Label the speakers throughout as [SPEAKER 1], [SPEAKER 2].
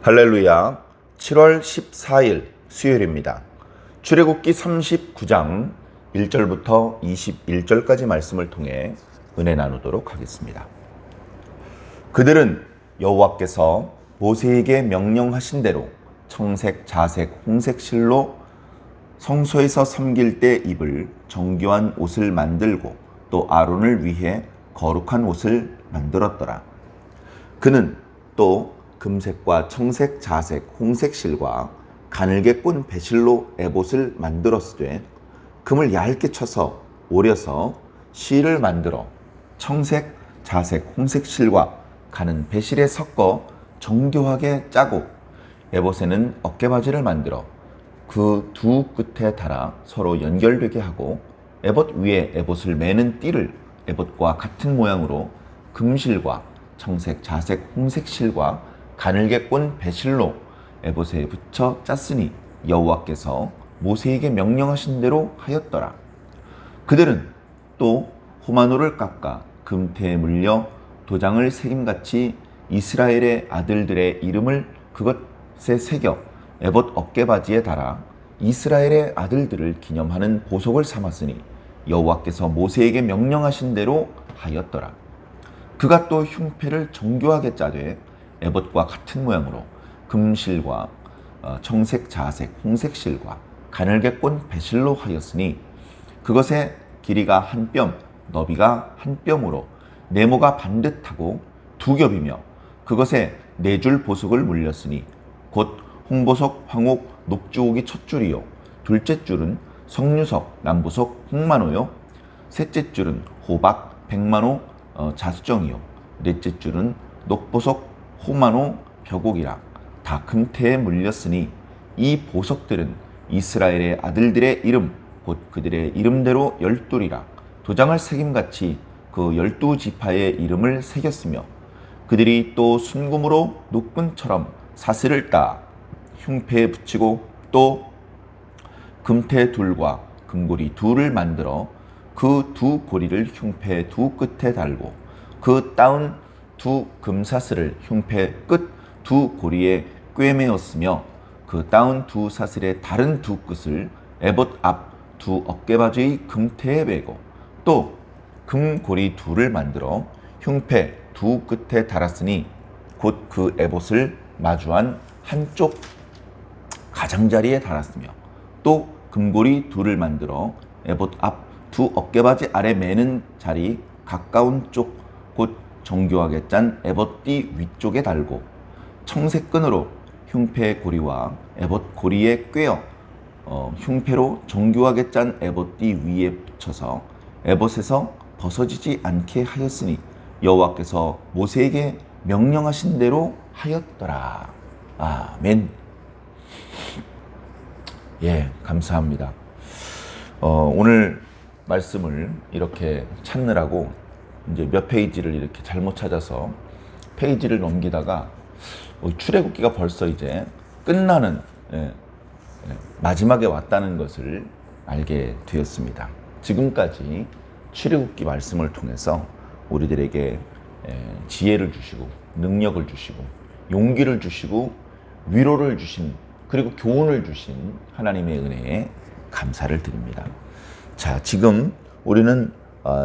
[SPEAKER 1] 할렐루야. 7월 14일 수요일입니다. 출애굽기 39장 1절부터 21절까지 말씀을 통해 은혜 나누도록 하겠습니다. 그들은 여호와께서 모세에게 명령하신 대로 청색, 자색, 홍색 실로 성소에서 섬길 때 입을 정교한 옷을 만들고 또 아론을 위해 거룩한 옷을 만들었더라. 그는 또 금색과 청색, 자색, 홍색 실과 가늘게 꼰 배실로 에봇을 만들었으되 금을 얇게 쳐서 오려서 실을 만들어 청색, 자색, 홍색 실과 가는 배실에 섞어 정교하게 짜고 에봇에는 어깨바지를 만들어 그 두 끝에 달아 서로 연결되게 하고 에봇 위에 에봇을 매는 띠를 에봇과 같은 모양으로 금실과 청색, 자색, 홍색 실과 가늘게 꼰 배실로 에봇에 붙여 짰으니 여호와께서 모세에게 명령하신 대로 하였더라. 그들은 또 호마노를 깎아 금태에 물려 도장을 새김같이 이스라엘의 아들들의 이름을 그것에 새겨 에봇 어깨바지에 달아 이스라엘의 아들들을 기념하는 보석을 삼았으니 여호와께서 모세에게 명령하신 대로 하였더라. 그가 또 흉패를 정교하게 짜되 에봇과 같은 모양으로 금실과 청색, 자색, 홍색 실과 가늘게 꼰 배실로 하였으니 그것의 길이가 한 뼘, 너비가 한 뼘으로 네모가 반듯하고 두 겹이며 그것에 네 줄 보석을 물렸으니 곧 홍보석, 황옥, 녹주옥이 첫 줄이요 둘째 줄은 석류석, 남부석, 홍만호요 셋째 줄은 호박, 백만호, 자수정이요 넷째 줄은 녹보석, 호마노, 벼곡이라 다 금태에 물렸으니 이 보석들은 이스라엘의 아들들의 이름 곧 그들의 이름대로 12이라 도장을 새김같이 그 12지파의 이름을 새겼으며 그들이 또 순금으로 녹분처럼 사슬을 따 흉패에 붙이고 또 금태 둘과 금고리 둘을 만들어 그 두 고리를 흉패 두 끝에 달고 그 따은 두 금사슬을 흉패 끝 두 고리에 꿰매었으며 그 따은 두 사슬의 다른 두 끝을 에봇 앞 두 어깨바지의 금태에 베고 또 금고리 둘을 만들어 흉패 두 끝에 달았으니 곧 그 에봇을 마주한 한쪽 가장자리에 달았으며 또 금고리 둘을 만들어 에봇 앞 두 어깨바지 아래 매는 자리 가까운 쪽 곧 정교하게 짠 에봇띠 위쪽에 달고 청색 끈으로 흉패 고리와 에봇 고리에 꿰어 흉패로 정교하게 짠 에봇띠 위에 붙여서 에봇에서 벗어지지 않게 하였으니 여호와께서 모세에게 명령하신 대로 하였더라. 아멘. 예, 감사합니다. 오늘 말씀을 이렇게 찾느라고 이제 몇 페이지를 이렇게 잘못 찾아서 페이지를 넘기다가 출애굽기가 벌써 이제 끝나는 마지막에 왔다는 것을 알게 되었습니다. 지금까지 출애굽기 말씀을 통해서 우리들에게 지혜를 주시고 능력을 주시고 용기를 주시고 위로를 주신 그리고 교훈을 주신 하나님의 은혜에 감사를 드립니다. 자, 지금 우리는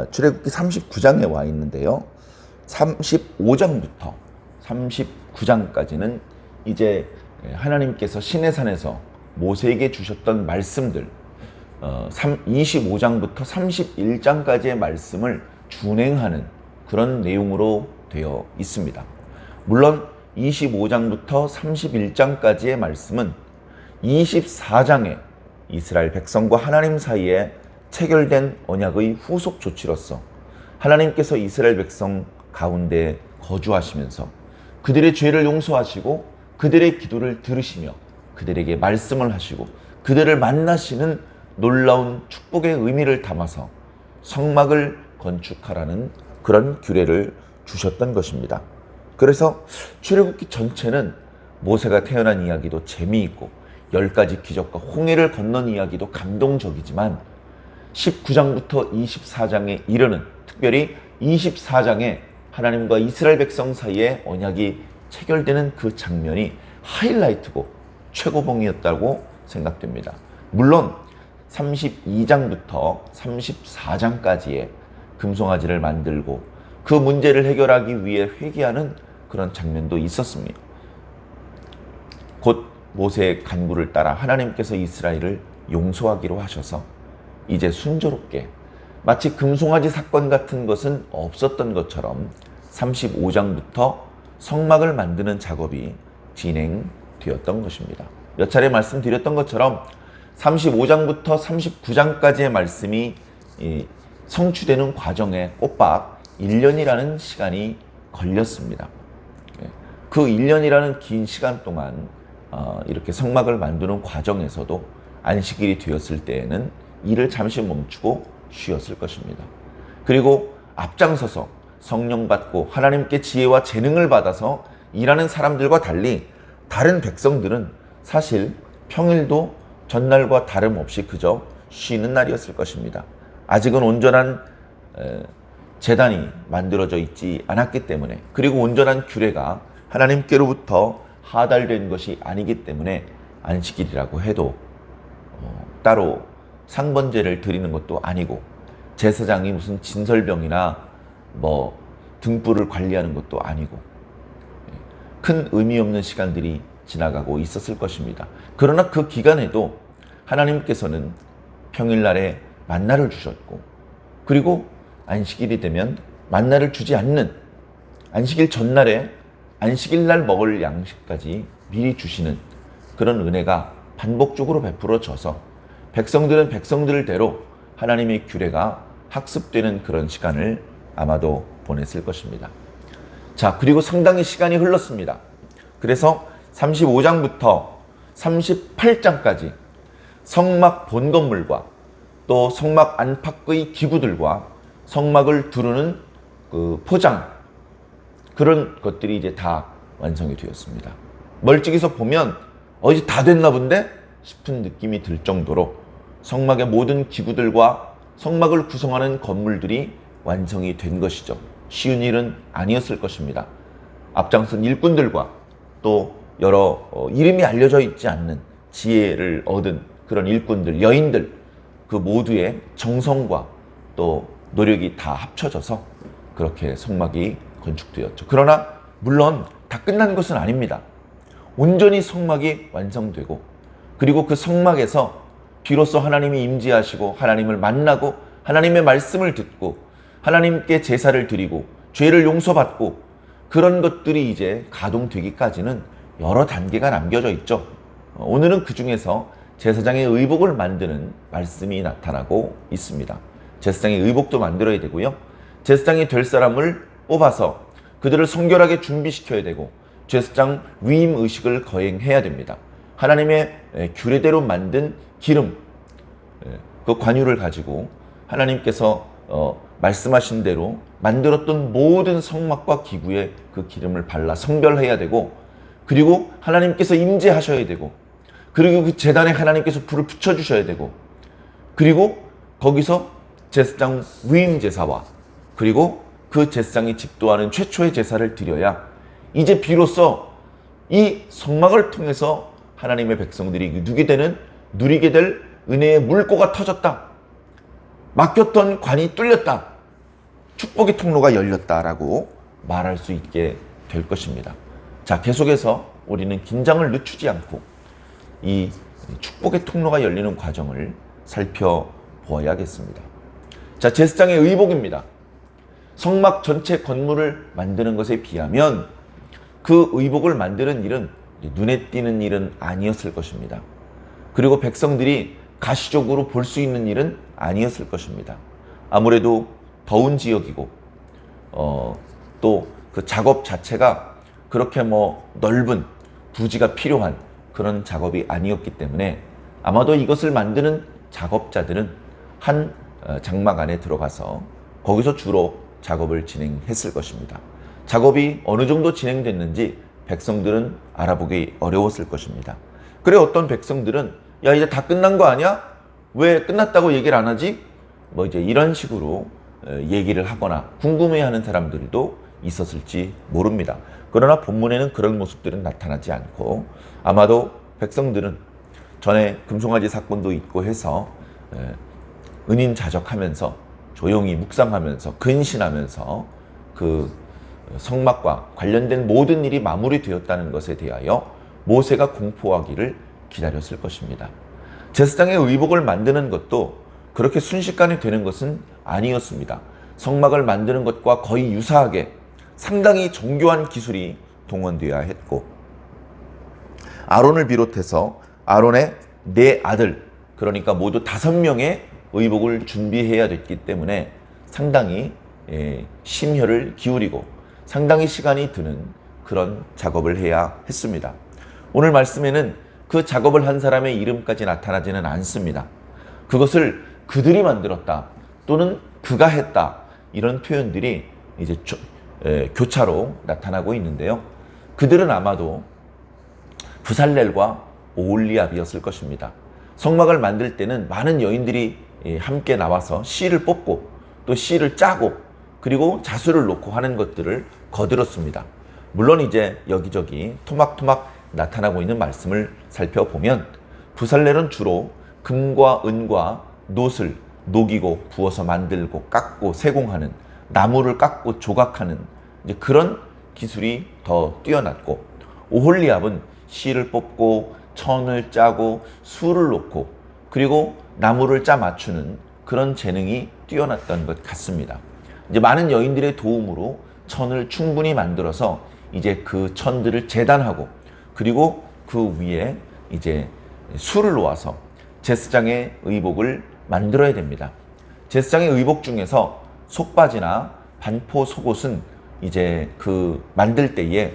[SPEAKER 1] 출애굽기 39장에 와 있는데요. 35장부터 39장까지는 이제 하나님께서 시내산에서 모세에게 주셨던 말씀들 25장부터 31장까지의 말씀을 준행하는 그런 내용으로 되어 있습니다. 물론 25장부터 31장까지의 말씀은 24장에 이스라엘 백성과 하나님 사이에 체결된 언약의 후속 조치로서 하나님께서 이스라엘 백성 가운데 거주하시면서 그들의 죄를 용서하시고 그들의 기도를 들으시며 그들에게 말씀을 하시고 그들을 만나시는 놀라운 축복의 의미를 담아서 성막을 건축하라는 그런 규례를 주셨던 것입니다. 그래서 출애굽기 전체는 모세가 태어난 이야기도 재미있고 10가지 기적과 홍해를 건넌 이야기도 감동적이지만 19장부터 24장에 이르는 특별히 24장에 하나님과 이스라엘 백성 사이에 언약이 체결되는 그 장면이 하이라이트고 최고봉이었다고 생각됩니다. 물론 32장부터 34장까지의 금송아지를 만들고 그 문제를 해결하기 위해 회개하는 그런 장면도 있었습니다. 곧 모세의 간구를 따라 하나님께서 이스라엘을 용서하기로 하셔서 이제 순조롭게 마치 금송아지 사건 같은 것은 없었던 것처럼 35장부터 성막을 만드는 작업이 진행되었던 것입니다. 몇 차례 말씀드렸던 것처럼 35장부터 39장까지의 말씀이 성취되는 과정에 꼬박 1년이라는 시간이 걸렸습니다. 그 1년이라는 긴 시간 동안 이렇게 성막을 만드는 과정에서도 안식일이 되었을 때에는 일을 잠시 멈추고 쉬었을 것입니다. 그리고 앞장서서 성령 받고 하나님께 지혜와 재능을 받아서 일하는 사람들과 달리 다른 백성들은 사실 평일도 전날과 다름없이 그저 쉬는 날이었을 것입니다. 아직은 온전한 제단이 만들어져 있지 않았기 때문에, 그리고 온전한 규례가 하나님께로부터 하달된 것이 아니기 때문에 안식일이라고 해도 따로 상번제를 드리는 것도 아니고 제사장이 무슨 진설병이나 등불을 관리하는 것도 아니고 큰 의미 없는 시간들이 지나가고 있었을 것입니다. 그러나 그 기간에도 하나님께서는 평일날에 만나를 주셨고, 그리고 안식일이 되면 만나를 주지 않는, 안식일 전날에 안식일날 먹을 양식까지 미리 주시는 그런 은혜가 반복적으로 베풀어져서 백성들은 백성들대로 하나님의 규례가 학습되는 그런 시간을 아마도 보냈을 것입니다. 자, 그리고 상당히 시간이 흘렀습니다. 그래서 35장부터 38장까지 성막 본 건물과 또 성막 안팎의 기구들과 성막을 두르는 그 포장, 그런 것들이 이제 다 완성이 되었습니다. 멀찍이서 보면 이제 다 됐나 본데 싶은 느낌이 들 정도로 성막의 모든 기구들과 성막을 구성하는 건물들이 완성이 된 것이죠. 쉬운 일은 아니었을 것입니다. 앞장선 일꾼들과 또 여러 이름이 알려져 있지 않는 지혜를 얻은 그런 일꾼들, 여인들, 그 모두의 정성과 또 노력이 다 합쳐져서 그렇게 성막이 건축되었죠. 그러나 물론 다 끝난 것은 아닙니다. 온전히 성막이 완성되고, 그리고 그 성막에서 비로소 하나님이 임재하시고 하나님을 만나고 하나님의 말씀을 듣고 하나님께 제사를 드리고 죄를 용서받고 그런 것들이 이제 가동되기까지는 여러 단계가 남겨져 있죠. 오늘은 그 중에서 제사장의 의복을 만드는 말씀이 나타나고 있습니다. 제사장의 의복도 만들어야 되고요. 제사장이 될 사람을 뽑아서 그들을 성결하게 준비시켜야 되고 제사장 위임 의식을 거행해야 됩니다. 하나님의 규례대로 만든 기름, 그 관유를 가지고 하나님께서 말씀하신 대로 만들었던 모든 성막과 기구에 그 기름을 발라 성별해야 되고, 그리고 하나님께서 임재하셔야 되고, 그리고 그 제단에 하나님께서 불을 붙여주셔야 되고, 그리고 거기서 제사장 위임 제사와 그리고 그 제사장이 집도하는 최초의 제사를 드려야 이제 비로소 이 성막을 통해서 하나님의 백성들이 누리게 될 은혜의 물꼬가 터졌다. 막혔던 관이 뚫렸다. 축복의 통로가 열렸다라고 말할 수 있게 될 것입니다. 자, 계속해서 우리는 긴장을 늦추지 않고 이 축복의 통로가 열리는 과정을 살펴보아야겠습니다. 자, 제사장의 의복입니다. 성막 전체 건물을 만드는 것에 비하면 그 의복을 만드는 일은 눈에 띄는 일은 아니었을 것입니다. 그리고 백성들이 가시적으로 볼 수 있는 일은 아니었을 것입니다. 아무래도 더운 지역이고 또 그 작업 자체가 그렇게 넓은 부지가 필요한 그런 작업이 아니었기 때문에 아마도 이것을 만드는 작업자들은 한 장막 안에 들어가서 거기서 주로 작업을 진행했을 것입니다. 작업이 어느 정도 진행됐는지 백성들은 알아보기 어려웠을 것입니다. 그래 어떤 백성들은 야, 이제 다 끝난 거 아니야? 왜 끝났다고 얘기를 안 하지? 이제 이런 식으로 얘기를 하거나 궁금해하는 사람들도 있었을지 모릅니다. 그러나 본문에는 그런 모습들은 나타나지 않고 아마도 백성들은 전에 금송아지 사건도 있고 해서 은인자적하면서 조용히 묵상하면서 근신하면서 그 성막과 관련된 모든 일이 마무리되었다는 것에 대하여 모세가 공포하기를 기다렸을 것입니다. 제사장의 의복을 만드는 것도 그렇게 순식간에 되는 것은 아니었습니다. 성막을 만드는 것과 거의 유사하게 상당히 정교한 기술이 동원되어야 했고 아론을 비롯해서 아론의 네 아들 그러니까 모두 5명의 의복을 준비해야 됐기 때문에 상당히 심혈을 기울이고 상당히 시간이 드는 그런 작업을 해야 했습니다. 오늘 말씀에는 그 작업을 한 사람의 이름까지 나타나지는 않습니다. 그것을 그들이 만들었다 또는 그가 했다 이런 표현들이 이제 교차로 나타나고 있는데요. 그들은 아마도 부살렐과 오홀리압이었을 것입니다. 성막을 만들 때는 많은 여인들이 함께 나와서 실을 뽑고 또 실을 짜고 그리고 자수를 놓고 하는 것들을 거들었습니다. 물론 이제 여기저기 토막토막 나타나고 있는 말씀을 살펴보면 부살렐은 주로 금과 은과 놋을 녹이고 부어서 만들고 깎고 세공하는 나무를 깎고 조각하는 이제 그런 기술이 더 뛰어났고 오홀리압은 실을 뽑고 천을 짜고 술을 놓고 그리고 나무를 짜 맞추는 그런 재능이 뛰어났던 것 같습니다. 이제 많은 여인들의 도움으로 천을 충분히 만들어서 이제 그 천들을 재단하고 그리고 그 위에 이제 술을 놓아서 제사장의 의복을 만들어야 됩니다. 제사장의 의복 중에서 속바지나 반포 속옷은 이제 그 만들 때에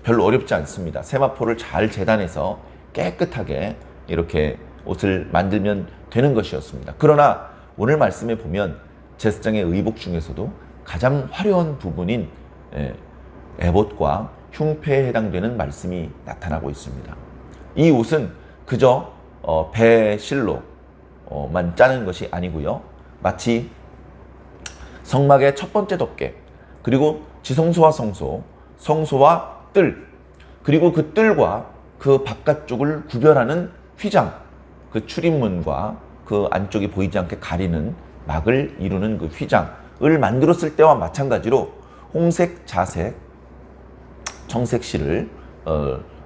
[SPEAKER 1] 별로 어렵지 않습니다. 세마포를 잘 재단해서 깨끗하게 이렇게 옷을 만들면 되는 것이었습니다. 그러나 오늘 말씀에 보면 제사장의 의복 중에서도 가장 화려한 부분인 에봇과 흉패에 해당되는 말씀이 나타나고 있습니다. 이 옷은 그저 배실로만 짜는 것이 아니고요. 마치 성막의 첫 번째 덮개 그리고 지성소와 성소, 성소와 뜰 그리고 그 뜰과 그 바깥쪽을 구별하는 휘장 그 출입문과 그 안쪽이 보이지 않게 가리는 막을 이루는 그 휘장을 만들었을 때와 마찬가지로 홍색, 자색, 청색실을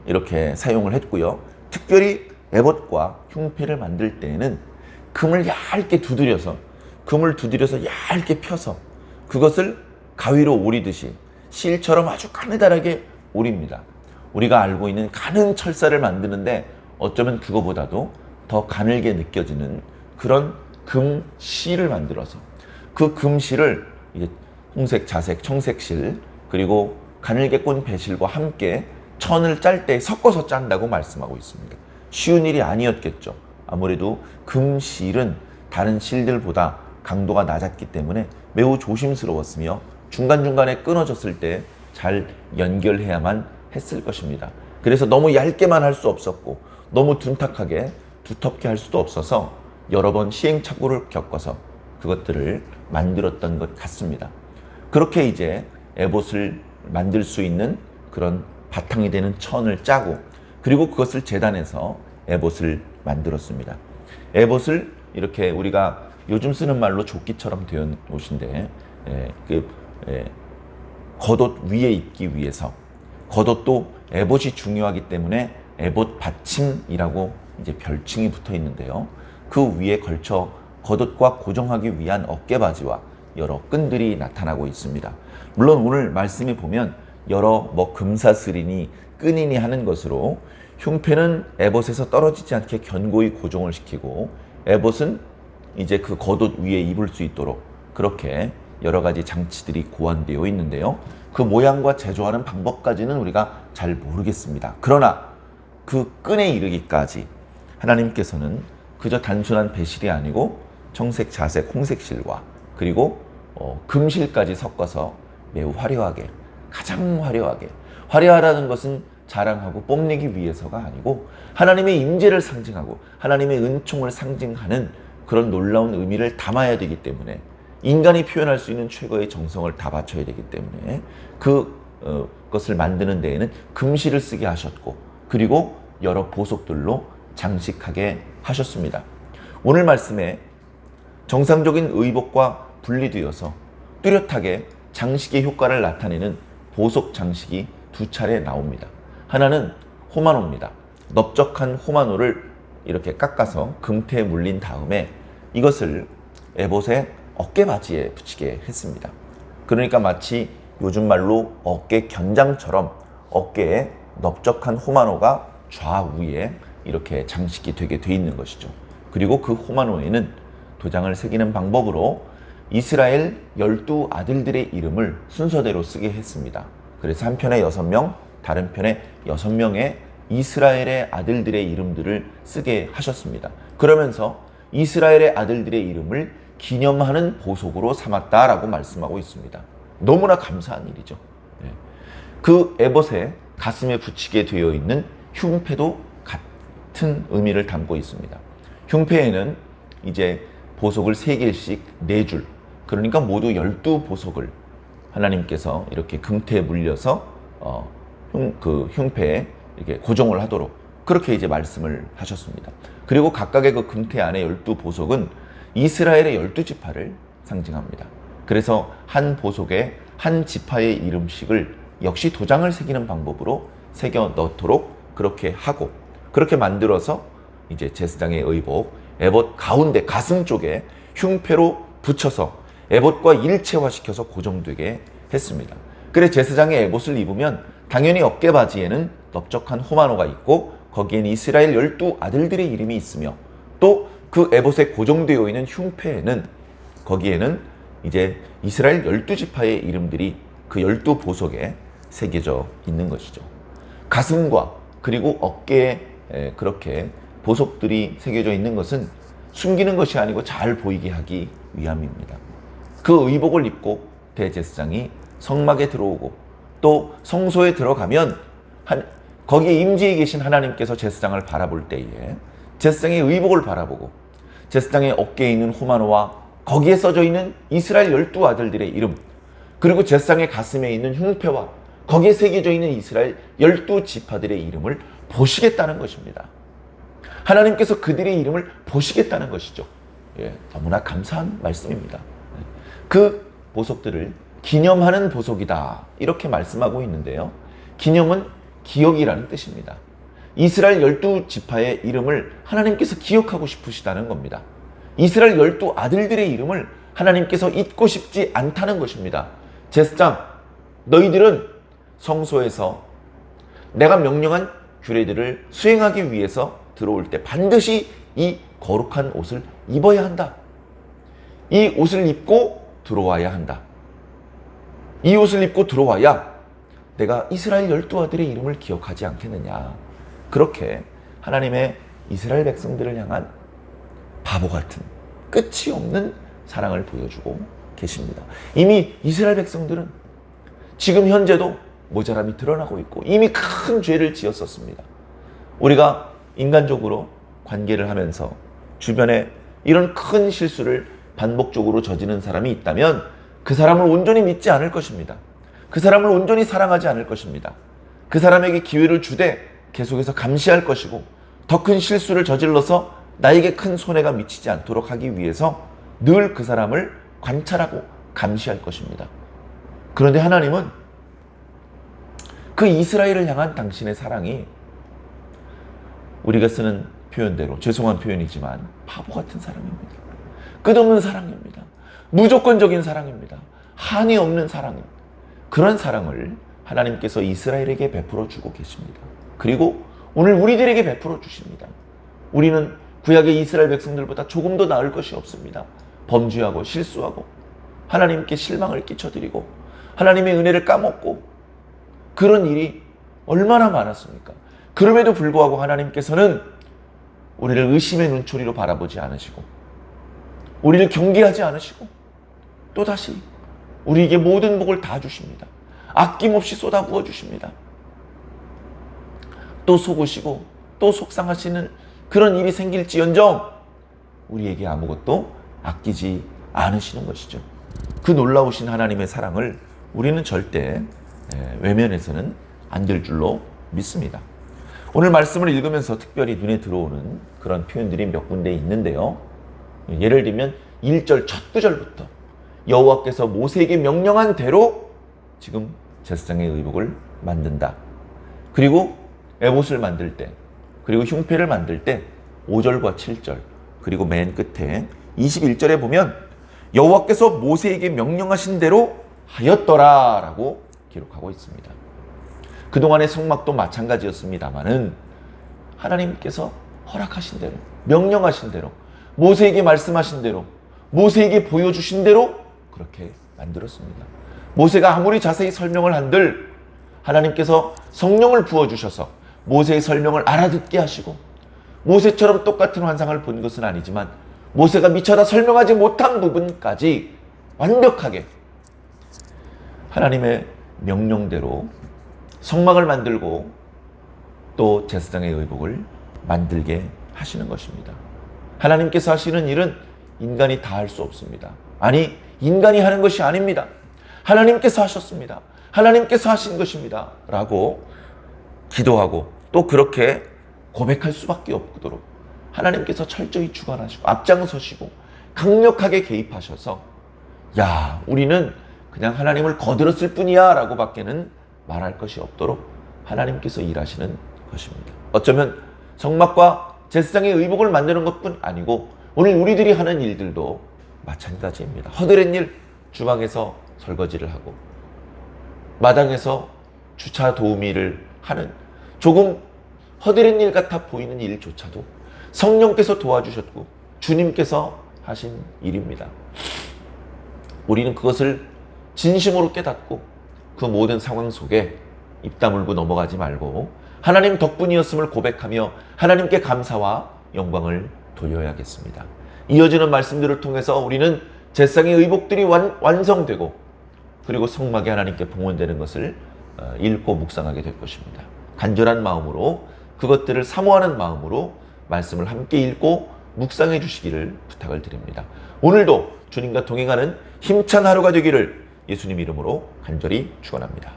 [SPEAKER 1] 이렇게 사용을 했고요. 특별히 에봇과 흉패를 만들 때에는 금을 얇게 두드려서 얇게 펴서 그것을 가위로 오리듯이 실처럼 아주 가느다랗게 오립니다. 우리가 알고 있는 가는 철사를 만드는데 어쩌면 그거보다도 더 가늘게 느껴지는 그런 금실을 만들어서 그 금실을 이제 홍색, 자색, 청색실 그리고 가늘게 꼰 배실과 함께 천을 짤 때 섞어서 짠다고 말씀하고 있습니다. 쉬운 일이 아니었겠죠. 아무래도 금실은 다른 실들보다 강도가 낮았기 때문에 매우 조심스러웠으며 중간중간에 끊어졌을 때 잘 연결해야만 했을 것입니다. 그래서 너무 얇게만 할 수 없었고 너무 둔탁하게 두텁게 할 수도 없어서 여러 번 시행착오를 겪어서 그것들을 만들었던 것 같습니다. 그렇게 이제 에봇을 만들 수 있는 그런 바탕이 되는 천을 짜고 그리고 그것을 재단해서 에봇을 만들었습니다. 에봇을 이렇게 우리가 요즘 쓰는 말로 조끼처럼 되어 옷인데 겉옷 위에 입기 위해서 겉옷도 에봇이 중요하기 때문에 에봇 받침이라고 이제 별칭이 붙어 있는데요. 그 위에 걸쳐 겉옷과 고정하기 위한 어깨바지와 여러 끈들이 나타나고 있습니다. 물론 오늘 말씀에 보면 여러 금사슬이니 끈이니 하는 것으로 흉패는 에봇에서 떨어지지 않게 견고히 고정을 시키고 에봇은 이제 그 겉옷 위에 입을 수 있도록 그렇게 여러 가지 장치들이 고안되어 있는데요. 그 모양과 제조하는 방법까지는 우리가 잘 모르겠습니다. 그러나 그 끈에 이르기까지 하나님께서는 그저 단순한 배실이 아니고 청색, 자색, 홍색실과 그리고 금실까지 섞어서 매우 화려하게 가장 화려하다는 것은 자랑하고 뽐내기 위해서가 아니고 하나님의 임재를 상징하고 하나님의 은총을 상징하는 그런 놀라운 의미를 담아야 되기 때문에 인간이 표현할 수 있는 최고의 정성을 다 바쳐야 되기 때문에 그 것을 만드는 데에는 금실을 쓰게 하셨고, 그리고 여러 보석들로 장식하게 하셨습니다. 오늘 말씀에 정상적인 의복과 분리되어서 뚜렷하게 장식의 효과를 나타내는 보석 장식이 두 차례 나옵니다. 하나는 호마노입니다. 넓적한 호마노를 이렇게 깎아서 금태에 물린 다음에 이것을 에봇의 어깨바지에 붙이게 했습니다. 그러니까 마치 요즘 말로 어깨 견장처럼 어깨에 넓적한 호마노가 좌우에 이렇게 장식이 되게 돼 있는 것이죠. 그리고 그 호마노에는 도장을 새기는 방법으로 이스라엘 12아들들의 이름을 순서대로 쓰게 했습니다. 그래서 한 편에 6명, 다른 편에 6명의 이스라엘의 아들들의 이름들을 쓰게 하셨습니다. 그러면서 이스라엘의 아들들의 이름을 기념하는 보석으로 삼았다라고 말씀하고 있습니다. 너무나 감사한 일이죠. 그 에봇의 가슴에 붙이게 되어 있는 흉패도 같은 의미를 담고 있습니다. 흉패에는 이제 보석을 3개씩 4줄, 그러니까 모두 12보석을 하나님께서 이렇게 금태에 물려서 그 흉패에 이렇게 고정을 하도록 그렇게 이제 말씀을 하셨습니다. 그리고 각각의 그 금태 안에 12보석은 이스라엘의 12지파를 상징합니다. 그래서 한 보석에 한 지파의 이름씩을 역시 도장을 새기는 방법으로 새겨 넣도록 그렇게 하고, 그렇게 만들어서 이제 제사장의 의복 에봇 가운데 가슴 쪽에 흉패로 붙여서 에봇과 일체화시켜서 고정되게 했습니다. 그래 제사장의 에봇을 입으면 당연히 어깨바지에는 넓적한 호마노가 있고 거기에는 이스라엘 12아들들의 이름이 있으며, 또 그 에봇에 고정되어 있는 흉패에는 거기에는 이제 이스라엘 12지파의 이름들이 그 12보석에 새겨져 있는 것이죠. 가슴과 그리고 어깨에 그렇게 보석들이 새겨져 있는 것은 숨기는 것이 아니고 잘 보이게 하기 위함입니다. 그 의복을 입고 대제사장이 성막에 들어오고 또 성소에 들어가면 거기에 임재해 계신 하나님께서 제사장을 바라볼 때에 제사장의 의복을 바라보고 제사장의 어깨에 있는 호마노와 거기에 써져 있는 이스라엘 12아들들의 이름, 그리고 제사장의 가슴에 있는 흉패와 거기에 새겨져 있는 이스라엘 12지파들의 이름을 보시겠다는 것입니다. 하나님께서 그들의 이름을 보시겠다는 것이죠. 너무나 감사한 말씀입니다. 그 보석들을 기념하는 보석이다 이렇게 말씀하고 있는데요. 기념은 기억이라는 뜻입니다. 이스라엘 12지파의 이름을 하나님께서 기억하고 싶으시다는 겁니다. 이스라엘 12아들들의 이름을 하나님께서 잊고 싶지 않다는 것입니다. 제사장, 너희들은 성소에서 내가 명령한 규례들을 수행하기 위해서 들어올 때 반드시 이 거룩한 옷을 입어야 한다. 이 옷을 입고 들어와야 한다. 이 옷을 입고 들어와야 내가 이스라엘 12아들의 이름을 기억하지 않겠느냐. 그렇게 하나님의 이스라엘 백성들을 향한 바보 같은 끝이 없는 사랑을 보여주고 계십니다. 이미 이스라엘 백성들은 지금 현재도 모자람이 드러나고 있고 이미 큰 죄를 지었었습니다. 우리가 인간적으로 관계를 하면서 주변에 이런 큰 실수를 반복적으로 저지르는 사람이 있다면 그 사람을 온전히 믿지 않을 것입니다. 그 사람을 온전히 사랑하지 않을 것입니다. 그 사람에게 기회를 주되 계속해서 감시할 것이고 더 큰 실수를 저질러서 나에게 큰 손해가 미치지 않도록 하기 위해서 늘 그 사람을 관찰하고 감시할 것입니다. 그런데 하나님은 그 이스라엘을 향한 당신의 사랑이 우리가 쓰는 표현대로 죄송한 표현이지만 바보 같은 사랑입니다. 끝없는 사랑입니다. 무조건적인 사랑입니다. 한이 없는 사랑입니다. 그런 사랑을 하나님께서 이스라엘에게 베풀어 주고 계십니다. 그리고 오늘 우리들에게 베풀어 주십니다. 우리는 구약의 이스라엘 백성들보다 조금 더 나을 것이 없습니다. 범죄하고 실수하고 하나님께 실망을 끼쳐드리고 하나님의 은혜를 까먹고 그런 일이 얼마나 많았습니까? 그럼에도 불구하고 하나님께서는 우리를 의심의 눈초리로 바라보지 않으시고 우리를 경계하지 않으시고 또다시 우리에게 모든 복을 다 주십니다. 아낌없이 쏟아부어 주십니다. 또 속으시고 또 속상하시는 그런 일이 생길지언정 우리에게 아무것도 아끼지 않으시는 것이죠. 그 놀라우신 하나님의 사랑을 우리는 절대 외면해서는 안 될 줄로 믿습니다. 오늘 말씀을 읽으면서 특별히 눈에 들어오는 그런 표현들이 몇 군데 있는데요. 예를 들면 1절 첫 구절부터 여호와께서 모세에게 명령한 대로 지금 제사장의 의복을 만든다. 그리고 에봇을 만들 때, 그리고 흉패를 만들 때 5절과 7절, 그리고 맨 끝에 21절에 보면 여호와께서 모세에게 명령하신 대로 하였더라 라고 기록하고 있습니다. 그동안의 성막도 마찬가지였습니다마는 하나님께서 허락하신 대로, 명령하신 대로, 모세에게 말씀하신 대로, 모세에게 보여주신 대로 그렇게 만들었습니다. 모세가 아무리 자세히 설명을 한들 하나님께서 성령을 부어주셔서 모세의 설명을 알아듣게 하시고 모세처럼 똑같은 환상을 본 것은 아니지만 모세가 미처 다 설명하지 못한 부분까지 완벽하게 하나님의 명령대로 성막을 만들고 또 제사장의 의복을 만들게 하시는 것입니다. 하나님께서 하시는 일은 인간이 다 할 수 없습니다. 아니, 인간이 하는 것이 아닙니다. 하나님께서 하셨습니다. 하나님께서 하신 것입니다. 라고 기도하고 또 그렇게 고백할 수밖에 없도록 하나님께서 철저히 주관하시고 앞장서시고 강력하게 개입하셔서 야, 우리는 그냥 하나님을 거들었을 뿐이야 라고 밖에는 말할 것이 없도록 하나님께서 일하시는 것입니다. 어쩌면 성막과 제사장의 의복을 만드는 것뿐 아니고 오늘 우리들이 하는 일들도 마찬가지입니다. 허드렛 일, 주방에서 설거지를 하고 마당에서 주차 도우미를 하는 조금 허드렛 일 같아 보이는 일조차도 성령께서 도와주셨고 주님께서 하신 일입니다. 우리는 그것을 진심으로 깨닫고 그 모든 상황 속에 입 다물고 넘어가지 말고 하나님 덕분이었음을 고백하며 하나님께 감사와 영광을 돌려야겠습니다. 이어지는 말씀들을 통해서 우리는 제사장의 의복들이 완성되고 그리고 성막이 하나님께 봉헌되는 것을 읽고 묵상하게 될 것입니다. 간절한 마음으로 그것들을 사모하는 마음으로 말씀을 함께 읽고 묵상해 주시기를 부탁을 드립니다. 오늘도 주님과 동행하는 힘찬 하루가 되기를 예수님 이름으로 간절히 축원합니다.